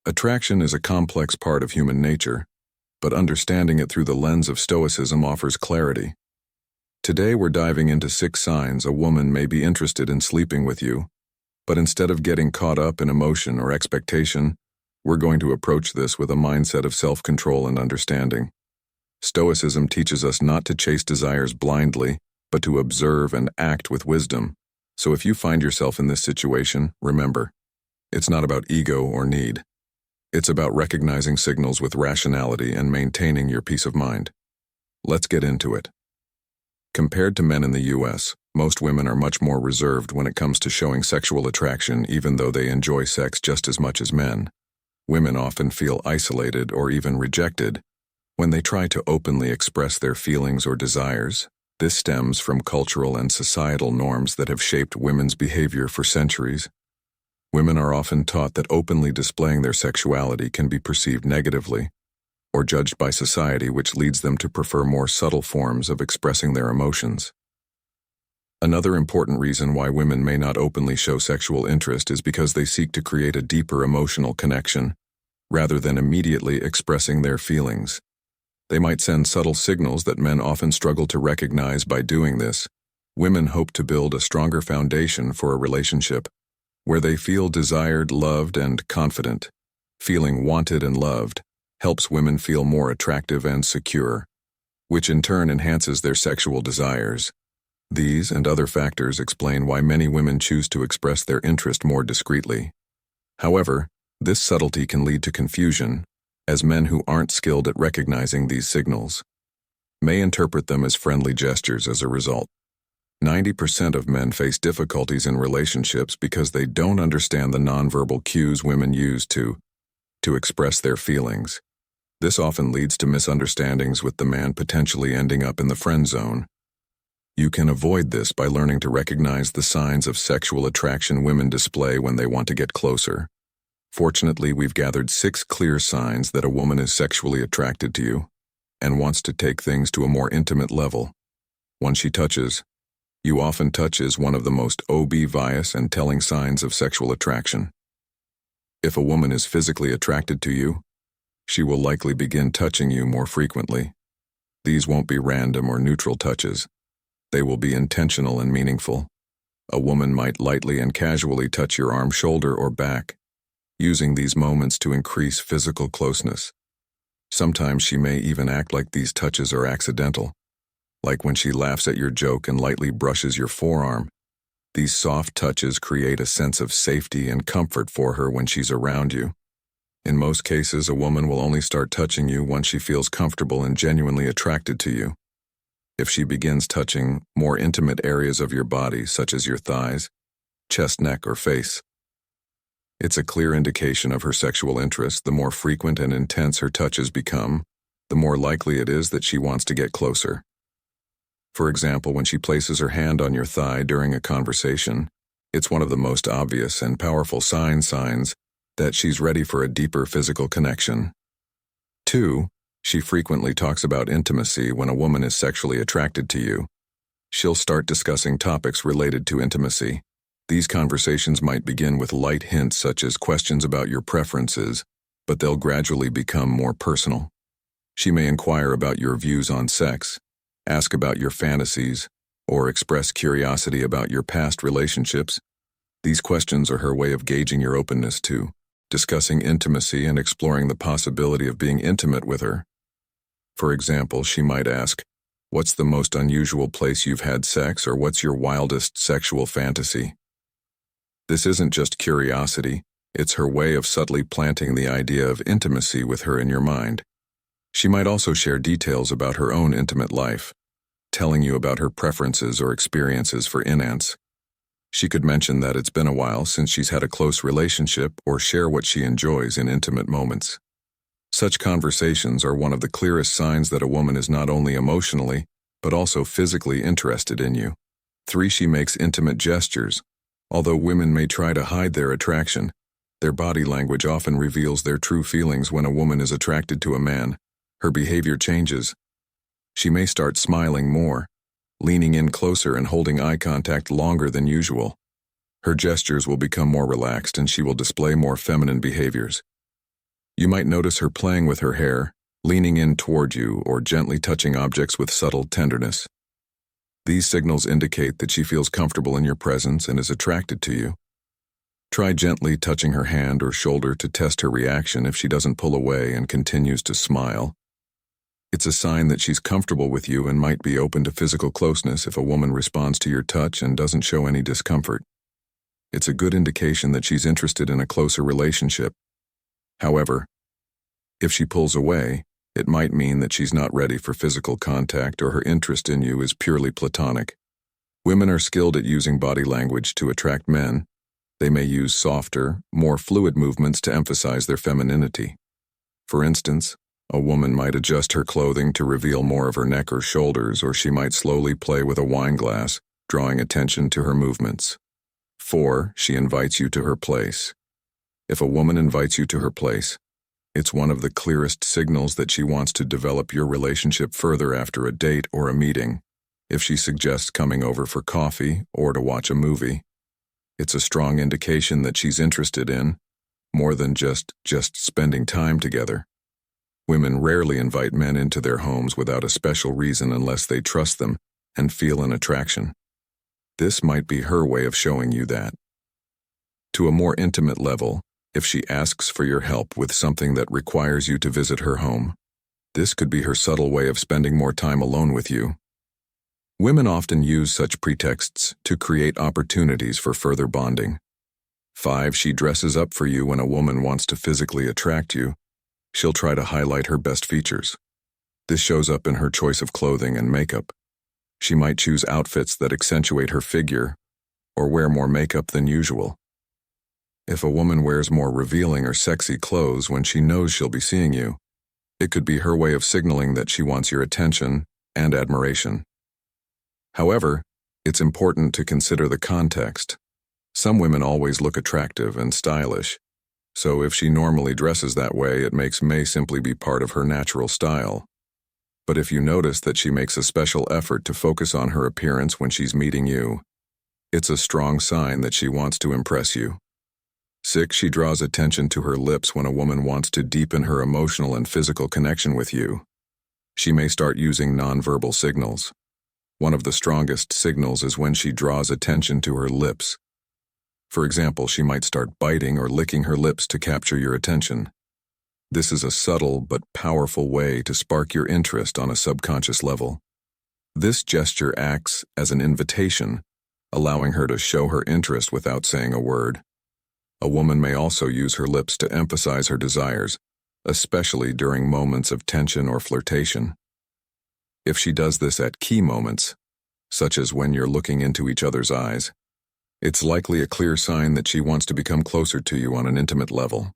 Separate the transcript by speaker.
Speaker 1: Attraction is a complex part of human nature, but understanding it through the lens of Stoicism offers clarity. Today we're diving into 6 signs a woman may be interested in sleeping with you, but instead of getting caught up in emotion or expectation, we're going to approach this with a mindset of self-control and understanding. Stoicism teaches us not to chase desires blindly, but to observe and act with wisdom. So if you find yourself in this situation, remember, it's not about ego or need. It's about recognizing signals with rationality and maintaining your peace of mind. Let's get into it. Compared to men in the US, most women are much more reserved when it comes to showing sexual attraction, even though they enjoy sex just as much as men. Women often feel isolated or even rejected when they try to openly express their feelings or desires. This stems from cultural and societal norms that have shaped women's behavior for centuries. Women are often taught that openly displaying their sexuality can be perceived negatively or judged by society, which leads them to prefer more subtle forms of expressing their emotions. Another important reason why women may not openly show sexual interest is because they seek to create a deeper emotional connection, rather than immediately expressing their feelings. They might send subtle signals that men often struggle to recognize. By doing this, women hope to build a stronger foundation for a relationship where they feel desired, loved, and confident. Feeling wanted and loved helps women feel more attractive and secure, which in turn enhances their sexual desires. These and other factors explain why many women choose to express their interest more discreetly. However, this subtlety can lead to confusion, as men who aren't skilled at recognizing these signals may interpret them as friendly gestures. As a result, 90% of men face difficulties in relationships because they don't understand the nonverbal cues women use to express their feelings. This often leads to misunderstandings, with the man potentially ending up in the friend zone. You can avoid this by learning to recognize the signs of sexual attraction women display when they want to get closer. Fortunately, we've gathered 6 clear signs that a woman is sexually attracted to you and wants to take things to a more intimate level. Once she touches, you often touch is one of the most obvious and telling signs of sexual attraction. If a woman is physically attracted to you, she will likely begin touching you more frequently. These won't be random or neutral touches. They will be intentional and meaningful. A woman might lightly and casually touch your arm, shoulder, or back, using these moments to increase physical closeness. Sometimes she may even act like these touches are accidental, like when she laughs at your joke and lightly brushes your forearm. These soft touches create a sense of safety and comfort for her when she's around you. In most cases, a woman will only start touching you once she feels comfortable and genuinely attracted to you. If she begins touching more intimate areas of your body, such as your thighs, chest, neck, or face, it's a clear indication of her sexual interest. The more frequent and intense her touches become, the more likely it is that she wants to get closer. For example, when she places her hand on your thigh during a conversation, it's one of the most obvious and powerful signs that she's ready for a deeper physical connection. 2. She frequently talks about intimacy. When a woman is sexually attracted to you, she'll start discussing topics related to intimacy. These conversations might begin with light hints such as questions about your preferences, but they'll gradually become more personal. She may inquire about your views on sex, ask about your fantasies, or express curiosity about your past relationships. These questions are her way of gauging your openness to discussing intimacy and exploring the possibility of being intimate with her. For example, she might ask, "What's the most unusual place you've had sex?" or "What's your wildest sexual fantasy?" This isn't just curiosity, it's her way of subtly planting the idea of intimacy with her in your mind. She might also share details about her own intimate life, telling you about her preferences or experiences. For instance, she could mention that it's been a while since she's had a close relationship, or share what she enjoys in intimate moments. Such conversations are one of the clearest signs that a woman is not only emotionally, but also physically interested in you. 3. She makes intimate gestures. Although women may try to hide their attraction, their body language often reveals their true feelings. When a woman is attracted to a man, her behavior changes. She may start smiling more, leaning in closer, and holding eye contact longer than usual. Her gestures will become more relaxed, and she will display more feminine behaviors. You might notice her playing with her hair, leaning in toward you, or gently touching objects with subtle tenderness. These signals indicate that she feels comfortable in your presence and is attracted to you. Try gently touching her hand or shoulder to test her reaction if she doesn't pull away and continues to smile. It's a sign that she's comfortable with you and might be open to physical closeness if a woman responds to your touch and doesn't show any discomfort. It's a good indication that she's interested in a closer relationship. However, if she pulls away, it might mean that she's not ready for physical contact or her interest in you is purely platonic. Women are skilled at using body language to attract men. They may use softer, more fluid movements to emphasize their femininity. For instance, a woman might adjust her clothing to reveal more of her neck or shoulders, or she might slowly play with a wine glass, drawing attention to her movements. 4. She invites you to her place. If a woman invites you to her place, it's one of the clearest signals that she wants to develop your relationship further after a date or a meeting. If she suggests coming over for coffee or to watch a movie, it's a strong indication that she's interested in more than just spending time together. Women rarely invite men into their homes without a special reason unless they trust them and feel an attraction. This might be her way of showing you that. To a more intimate level, if she asks for your help with something that requires you to visit her home, this could be her subtle way of spending more time alone with you. Women often use such pretexts to create opportunities for further bonding. 5. She dresses up for you when a woman wants to physically attract you. She'll try to highlight her best features. This shows up in her choice of clothing and makeup. She might choose outfits that accentuate her figure or wear more makeup than usual. If a woman wears more revealing or sexy clothes when she knows she'll be seeing you, it could be her way of signaling that she wants your attention and admiration. However, it's important to consider the context. Some women always look attractive and stylish, so if she normally dresses that way, it may simply be part of her natural style. But if you notice that she makes a special effort to focus on her appearance when she's meeting you, it's a strong sign that she wants to impress you. 6. She draws attention to her lips when a woman wants to deepen her emotional and physical connection with you. She may start using nonverbal signals. One of the strongest signals is when she draws attention to her lips. For example, she might start biting or licking her lips to capture your attention. This is a subtle but powerful way to spark your interest on a subconscious level. This gesture acts as an invitation, allowing her to show her interest without saying a word. A woman may also use her lips to emphasize her desires, especially during moments of tension or flirtation. If she does this at key moments, such as when you're looking into each other's eyes, it's likely a clear sign that she wants to become closer to you on an intimate level.